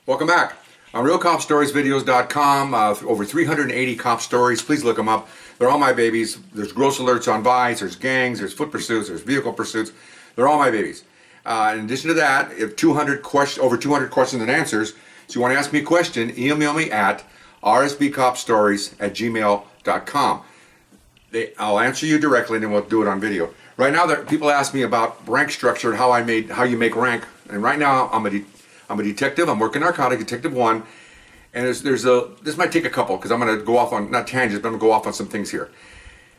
Welcome back. On RealCopStoriesVideos.com, over 380 cop stories. Please look them up. They're all my babies. There's gross alerts on buys, there's gangs, there's foot pursuits, there's vehicle pursuits. They're all my babies. In addition to that, if over 200 questions and answers. So you want to ask me a question, email me at rsbcopstories@gmail.com. I'll answer you directly, and then we'll do it on video. Right now, people ask me about rank structure and how you make rank. And right now, I'm a detective. I'm working narcotic, Detective 1. And this might take a couple, because I'm going to go off on, not tangents, but I'm going to go off on some things here.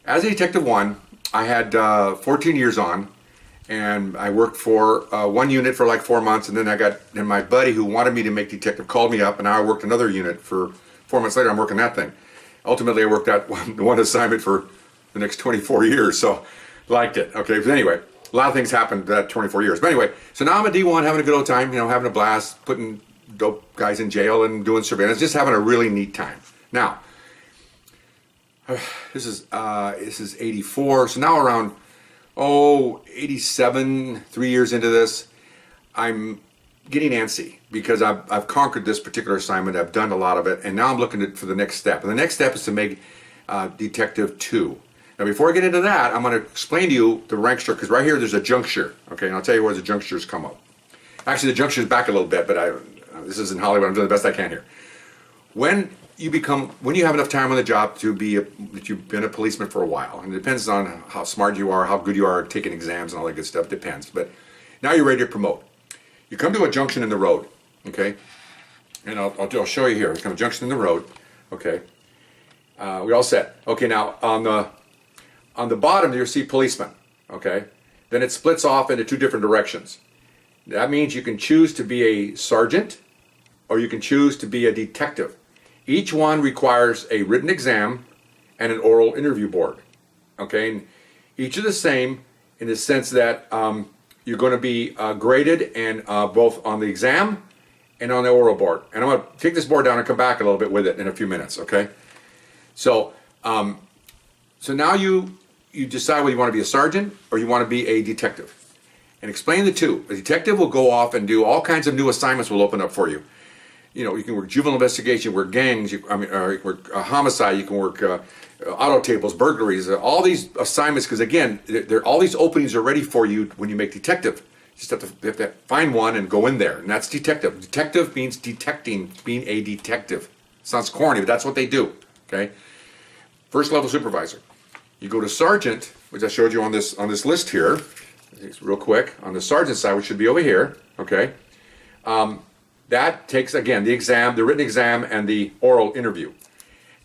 As a Detective 1, I had 14 years on, and I worked for one unit for like 4 months, and then my buddy who wanted me to make detective called me up, and now I worked another unit for 4 months later. I'm working that thing. Ultimately, I worked that one assignment for the next 24 years, so liked it. Okay, but anyway, a lot of things happened that 24 years. But anyway, so now I'm a D1 having a good old time, having a blast, putting dope guys in jail and doing surveillance, just having a really neat time. Now, this is 84, so now around 87, 3 years into this, I'm getting antsy because I've conquered this particular assignment. I've done a lot of it, and now I'm looking for the next step. And the next step is to make Detective 2. Now, before I get into that, I'm going to explain to you the rank structure, because right here there's a juncture, okay? And I'll tell you where the junctures come up. Actually, the juncture's back a little bit, but this isn't Hollywood. I'm doing the best I can here. When you have enough time on the job that you've been a policeman for a while, and it depends on how smart you are, how good you are at taking exams and all that good stuff, depends. But now you're ready to promote. You come to a junction in the road, okay? And I'll show you here. It's kind of a junction in the road, okay? We're all set. Okay, now on the bottom you'll see policeman, okay? Then it splits off into two different directions. That means you can choose to be a sergeant or you can choose to be a detective. Each one requires a written exam and an oral interview board, okay? And each are the same in the sense that you're going to be graded and both on the exam and on the oral board. And I'm going to take this board down and come back a little bit with it in a few minutes, okay? So now you decide whether you want to be a sergeant or you want to be a detective. And explain the two. A detective will go off and do all kinds of new assignments will open up for you. You can work juvenile investigation, work gangs, you can work homicide, you can work auto tables, burglaries, all these assignments, because again, all these openings are ready for you when you make detective. You just have to find one and go in there, and that's detective. Detective means detecting, being a detective. Sounds corny, but that's what they do, okay? First level supervisor. You go to sergeant, which I showed you on this list here. It's real quick. On the sergeant side, which should be over here, okay? That takes, again, the exam, the written exam, and the oral interview.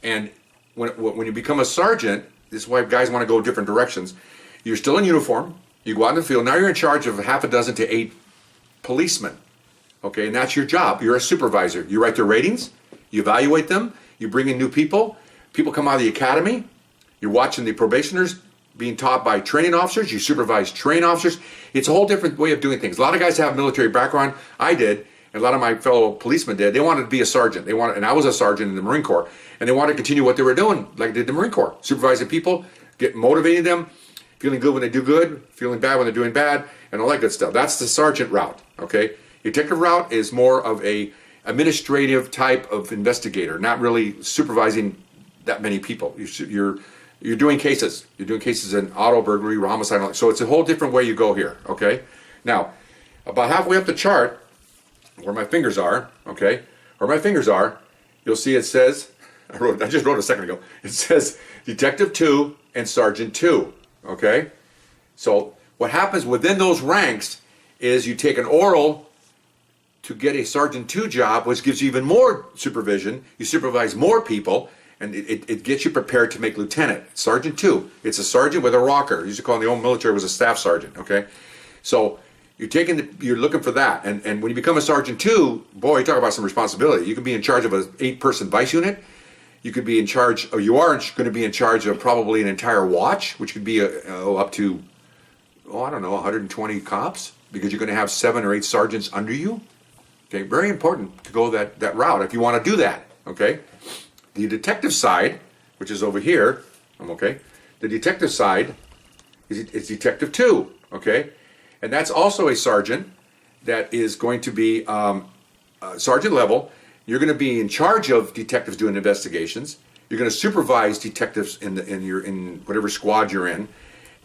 And when you become a sergeant, this is why guys want to go different directions. You're still in uniform. You go out in the field. Now you're in charge of half a dozen to 8 policemen, okay? And that's your job. You're a supervisor. You write their ratings. You evaluate them. You bring in new people. People come out of the academy. You're watching the probationers being taught by training officers. You supervise training officers. It's a whole different way of doing things. A lot of guys have military background. I did, and a lot of my fellow policemen did. They wanted to be a sergeant. And I was a sergeant in the Marine Corps, and they wanted to continue what they were doing, like they did the Marine Corps, supervising people, motivating them, feeling good when they do good, feeling bad when they're doing bad, and all that good stuff. That's the sergeant route, okay? Detective route is more of a administrative type of investigator, not really supervising that many people. You're doing cases. You're doing cases in auto burglary, homicide, so it's a whole different way you go here, okay? Now, about halfway up the chart, where my fingers are, okay, you'll see it says, I just wrote a second ago, it says Detective 2 and Sergeant 2, okay? So what happens within those ranks is you take an oral to get a Sergeant 2 job, which gives you even more supervision. You supervise more people, and it gets you prepared to make lieutenant. Sergeant 2, it's a sergeant with a rocker. Used to call in the old military, it was a staff sergeant, okay? So you're looking for that, and when you become a Sergeant 2, boy, you talk about some responsibility. You can be in charge of an 8-person vice unit. You could be in charge, or you are going to be in charge of probably an entire watch, which could be up to, I don't know, 120 cops, because you're going to have 7 or 8 sergeants under you. Okay, very important to go that route if you want to do that, okay? The detective side, which is over here, okay? The detective side is Detective 2, okay? And that's also a sergeant that is going to be sergeant level. You're going to be in charge of detectives doing investigations. You're going to supervise detectives in whatever squad you're in,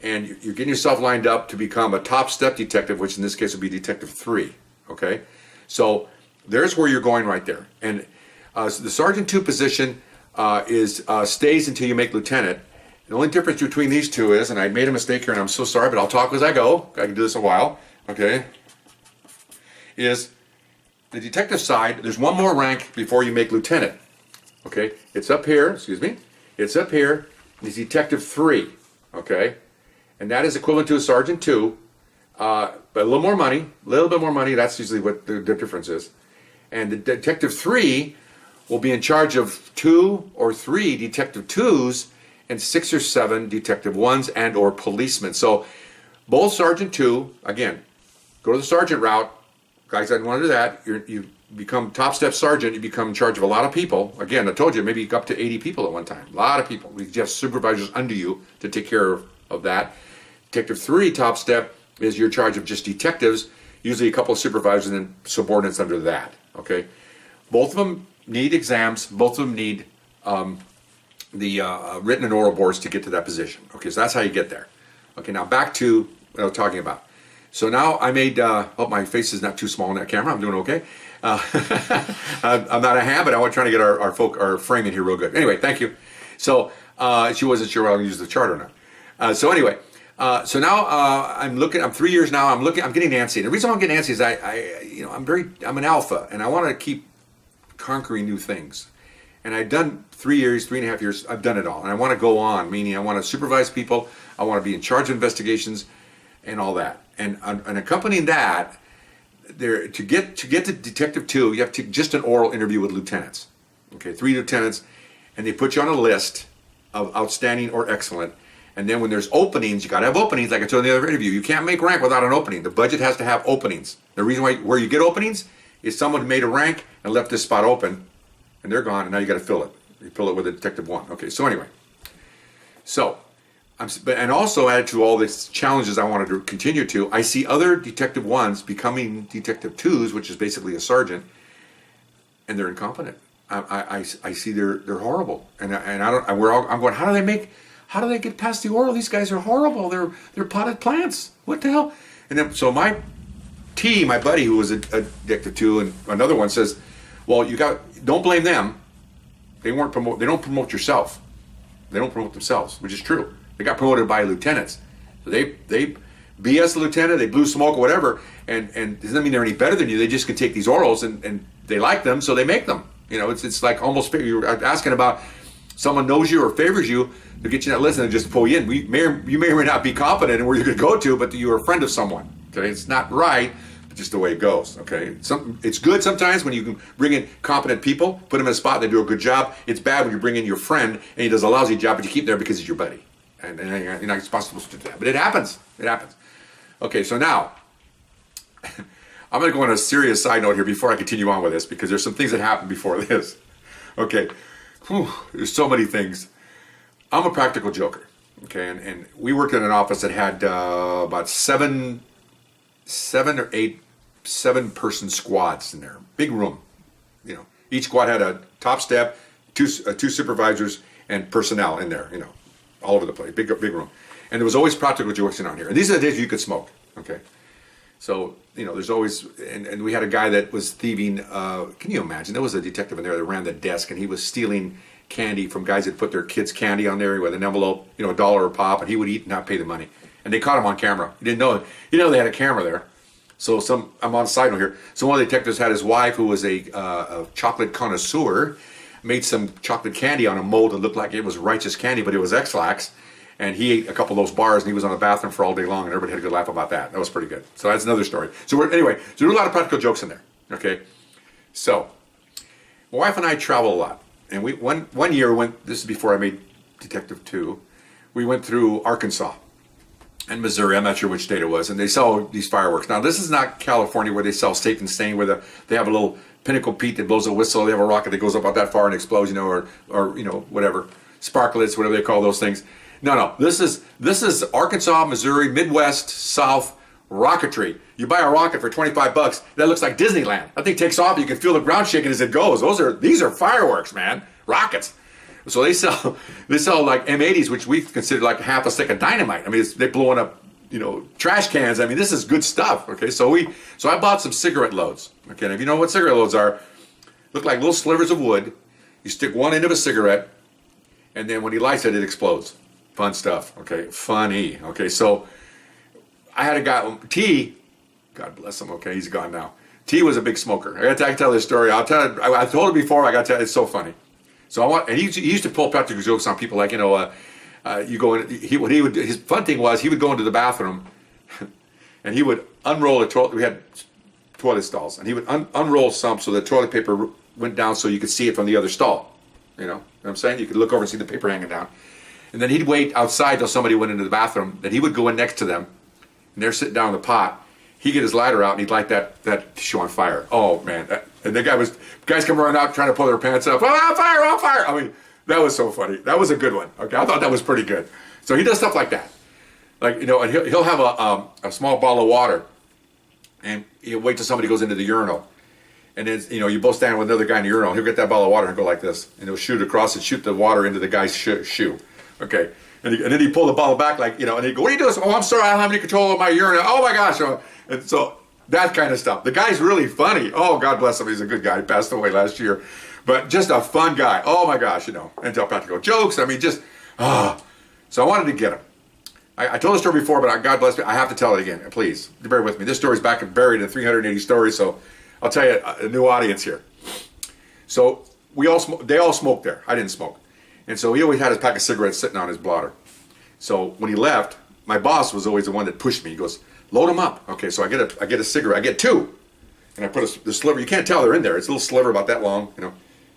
and you're getting yourself lined up to become a top step detective, which in this case would be Detective 3. Okay, so there's where you're going right there. And so the Sergeant 2 position stays until you make lieutenant. The only difference between these two is, and I made a mistake here, and I'm so sorry, but I'll talk as I go. I can do this a while. Okay, is the detective side. There's one more rank before you make lieutenant. Okay, it's up here. Excuse me. It's up here. It's Detective 3. Okay, and that is equivalent to a Sergeant 2, but a little more money. A little bit more money. That's usually what the difference is. And the Detective 3 will be in charge of 2 or 3 Detective 2s and 6 or 7 Detective 1s and or policemen. So both Sergeant 2, again, go to the sergeant route. Guys, I didn't want to do that. You become top step sergeant, you become in charge of a lot of people. Again, I told you, maybe up to 80 people at one time. A lot of people. We have supervisors under you to take care of that. Detective 3, top step, is you're in charge of just detectives, usually a couple of supervisors and then subordinates under that. Okay, both of them need exams. Both of them need the written and oral boards to get to that position. Okay, so that's how you get there. Okay, now back to what I was talking about. So now I made, hope my face is not too small in that camera. I'm doing okay. I'm not a ham, but I was trying to get our frame in here real good. Anyway, thank you. So she wasn't sure I'll use the chart or not. So anyway, so now I'm 3 years now. I'm getting antsy. And the reason I'm getting antsy is I'm an alpha, and I want to keep conquering new things. And I've done 3.5 years, I've done it all. And I want to go on, meaning I want to supervise people, I want to be in charge of investigations and all that. And accompanying that, to get to Detective 2, you have to just an oral interview with lieutenants. Okay, 3 lieutenants, and they put you on a list of outstanding or excellent. And then when there's openings, you got to have openings, like I told in the other interview. You can't make rank without an opening. The budget has to have openings. The reason where you get openings is someone made a rank and left this spot open, and they're gone, and now you got to fill it. You fill it with a Detective 1. Okay, so anyway. So, and also added to all these challenges I wanted to continue to, I see other Detective 1s becoming Detective 2s, which is basically a sergeant, and they're incompetent. I see they're horrible, and I'm going, how do they get past the oral? These guys are horrible. They're potted plants. What the hell? And then so my buddy who was a Detective 2 and another one says, well, don't blame them. They don't promote yourself. They don't promote themselves, which is true. They got promoted by lieutenants. So they BS a lieutenant, they blew smoke or whatever, and it doesn't mean they're any better than you. They just can take these orals and they like them, so they make them. You know, it's like almost, you're asking about someone knows you or favors you to get you that list and just pull you in. You may or may not be competent in where you're going to go to, but you're a friend of someone. Okay, it's not right, but just the way it goes. Okay, it's good sometimes when you can bring in competent people, put them in a spot, they do a good job. It's bad when you bring in your friend and he does a lousy job, but you keep him there because he's your buddy. And you're not supposed to do that, but it happens. It happens. Okay, so now I'm going to go on a serious side note here before I continue on with this, because there's some things that happened before this. Okay, there's so many things. I'm a practical joker. Okay, and we worked in an office that had about seven or eight 7-person squads in there. Big room. You know, each squad had a top step, two supervisors, and personnel in there. You know, all over the place. Big room. And there was always practical jokes around here. And these are the days you could smoke. Okay, so you know, there's always, and we had a guy that was thieving. Can you imagine? There was a detective in there that ran the desk, and he was stealing candy from guys that put their kids' candy on there with an envelope, you know, $1 a pop, and he would eat and not pay the money. And they caught him on camera. He didn't know. You know, they had a camera there. So I'm on a side note here. So one of the detectives had his wife, who was a chocolate connoisseur, made some chocolate candy on a mold that looked like it was righteous candy, but it was X-Lax. And he ate a couple of those bars, and he was on the bathroom for all day long, and everybody had a good laugh about that. That was pretty good. So that's another story. So anyway, so there were a lot of practical jokes in there. Okay, so my wife and I travel a lot, and we one year went. This is before I made Detective 2. We went through Arkansas and Missouri. I'm not sure which state it was, and they sell these fireworks. Now this is not California where they sell Safe and Sane, where they have a little Pinnacle Pete that blows a whistle. They have a rocket that goes up about that far and explodes, you know, or you know, whatever, sparklets, whatever they call those things. No. This is Arkansas, Missouri, Midwest, South, rocketry. You buy a rocket for 25 bucks, that looks like Disneyland. That thing takes off, you can feel the ground shaking as it goes. These are fireworks, man. Rockets. So they sell like M80s, which we consider like half a stick of dynamite. I mean, they're blowing up, trash cans. I mean, this is good stuff. Okay, so I bought some cigarette loads. Okay, and if you know what cigarette loads are, look like little slivers of wood. You stick one end of a cigarette, and then when he lights it, it explodes. Fun stuff. Okay, funny. Okay, so I had a guy, T, God bless him. Okay, he's gone now. T was a big smoker. I got to tell this story. I'll tell it. I told it before. I got to tell it. It's so funny. So and he used to pull practical jokes on people like, you go in. His fun thing was he would go into the bathroom, and he would unroll a toilet. We had toilet stalls, and he would unroll some so the toilet paper went down so you could see it from the other stall. You know what I'm saying? You could look over and see the paper hanging down. And then he'd wait outside till somebody went into the bathroom. Then he would go in next to them, and they're sitting down on the pot. He'd get his lighter out, and he'd light that tissue on fire. Oh, man. And the guys come running out trying to pull their pants up. Oh, on fire, on fire. I mean, that was so funny. That was a good one. Okay, I thought that was pretty good. So he does stuff like that. Like, and he'll have a small bottle of water, and he'll wait till somebody goes into the urinal. And then, you both stand with another guy in the urinal. He'll get that bottle of water and go like this. And he'll shoot across and shoot the water into the guy's shoe. Okay. And then he pull the bottle back, like, and he'd go, what are you doing? Oh, I'm sorry, I don't have any control of my urine. Oh, my gosh. And so that kind of stuff. The guy's really funny. Oh, God bless him. He's a good guy. He passed away last year. But just a fun guy. Oh, my gosh, and tell practical jokes. I mean, So I wanted to get him. I told the story before, but God bless me, I have to tell it again, please. Bear with me. This story's back and buried in 380 stories, so I'll tell you a new audience here. So they all smoked there. I didn't smoke. And so he always had his pack of cigarettes sitting on his blotter. So when he left, my boss was always the one that pushed me. He goes, load them up. Okay, so I get a cigarette. I get two. And I put the sliver. You can't tell they're in there. It's a little sliver about that long,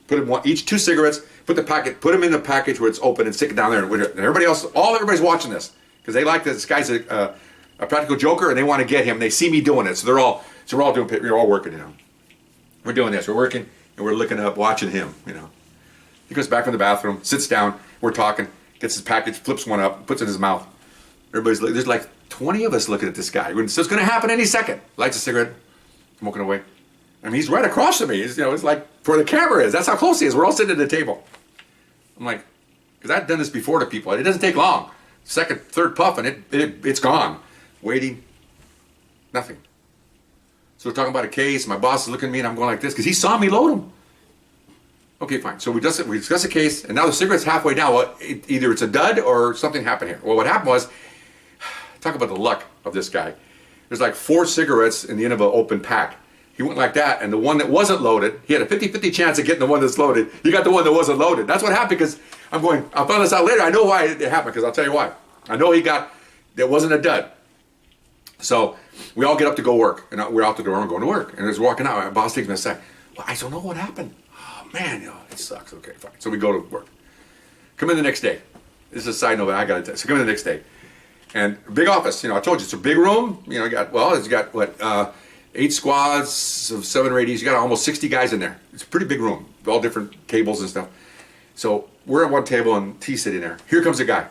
Put them each 2 cigarettes, put them in the package where it's open and stick it down there. And everybody's watching this because they like this guy's a practical joker and they want to get him. They see me doing it. So we're all working, We're doing this. We're working and we're looking up, watching him, He goes back from the bathroom, sits down, we're talking, gets his package, flips one up, puts it in his mouth. There's like 20 of us looking at this guy. So it's going to happen any second. Lights a cigarette, smoking away. I mean, he's right across from me. It's like where the camera is. That's how close he is. We're all sitting at the table. I'm like, because I've done this before to people. It doesn't take long. Second, third puff, and it's gone. Waiting, nothing. So we're talking about a case. My boss is looking at me, and I'm going like this because he saw me load him. Okay, fine. So we discuss a case, and now the cigarette's halfway down. Well, either it's a dud or something happened here. Well, what happened was, talk about the luck of this guy. There's like 4 cigarettes in the end of an open pack. He went like that, and the one that wasn't loaded, he had a 50-50 chance of getting the one that's loaded. He got the one that wasn't loaded. That's what happened because I'll find this out later. I know why it happened because I'll tell you why. I know that wasn't a dud. So we all get up to go work, and we're out the door and going to work. And as we're walking out, my boss takes me aside. Well, I don't know what happened. Man, it sucks. Okay, fine. So we go to work. Come in the next day. This is a side note, but I got to tell you. So come in the next day. And big office. I told you, it's a big room. It's got 8 squads of 7 or 8. You got almost 60 guys in there. It's a pretty big room. All different tables and stuff. So we're at one table and T's sitting there. Here comes a guy.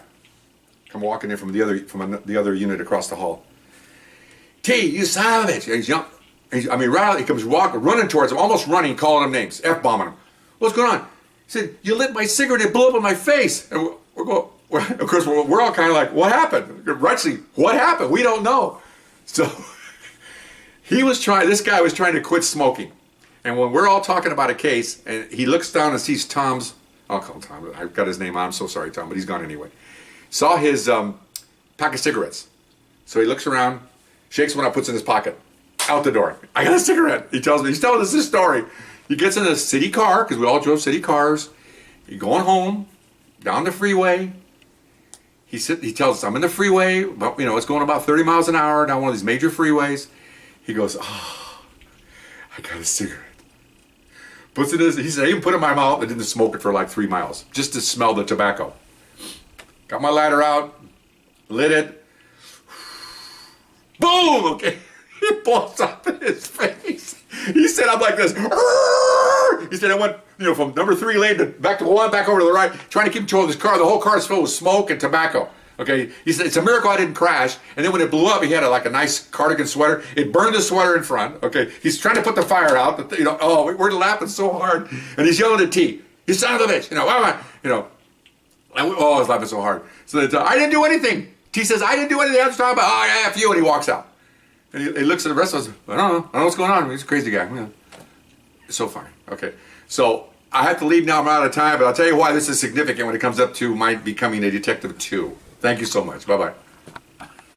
Come walking in from the other unit across the hall. T, you son of a bitch. He comes running towards him, almost running, calling him names, F-bombing him. What's going on? He said, you lit my cigarette, it blew up in my face. And of course, we're all kind of like, what happened? Rightly, what happened? We don't know. So this guy was trying to quit smoking. And when we're all talking about a case, and he looks down and sees Tom's, I'll call him Tom, I've got his name on, I'm so sorry, Tom, but he's gone anyway. Saw his pack of cigarettes. So he looks around, shakes one up, puts it in his pocket. Out the door. I got a cigarette. He's telling us this story. He gets in a city car, because we all drove city cars. He's going home, down the freeway. He tells us, I'm in the freeway, but, it's going about 30 miles an hour down one of these major freeways. He goes, oh, I got a cigarette. Puts it in he said, I even put it in my mouth and didn't smoke it for like 3 miles, just to smell the tobacco. Got my lighter out, lit it. Boom! Okay. He blows up in his face. He said, I'm like this. He said, I went, from number 3 lane back to 1, back over to the right, trying to keep control of this car. The whole car is filled with smoke and tobacco. Okay, he said, it's a miracle I didn't crash. And then when it blew up, he had like a nice cardigan sweater. It burned the sweater in front. Okay, he's trying to put the fire out. But, oh, we're laughing so hard. And he's yelling at T, you son of a bitch. I was laughing so hard. So I didn't do anything. T says, I didn't do anything. I was talking about, oh, yeah, F you. And he walks out. And he looks at the rest of us. I don't know what's going on. He's a crazy guy. Yeah. It's so funny. Okay, so I have to leave now. I'm out of time. But I'll tell you why this is significant when it comes up to my becoming a detective too. Thank you so much. Bye-bye.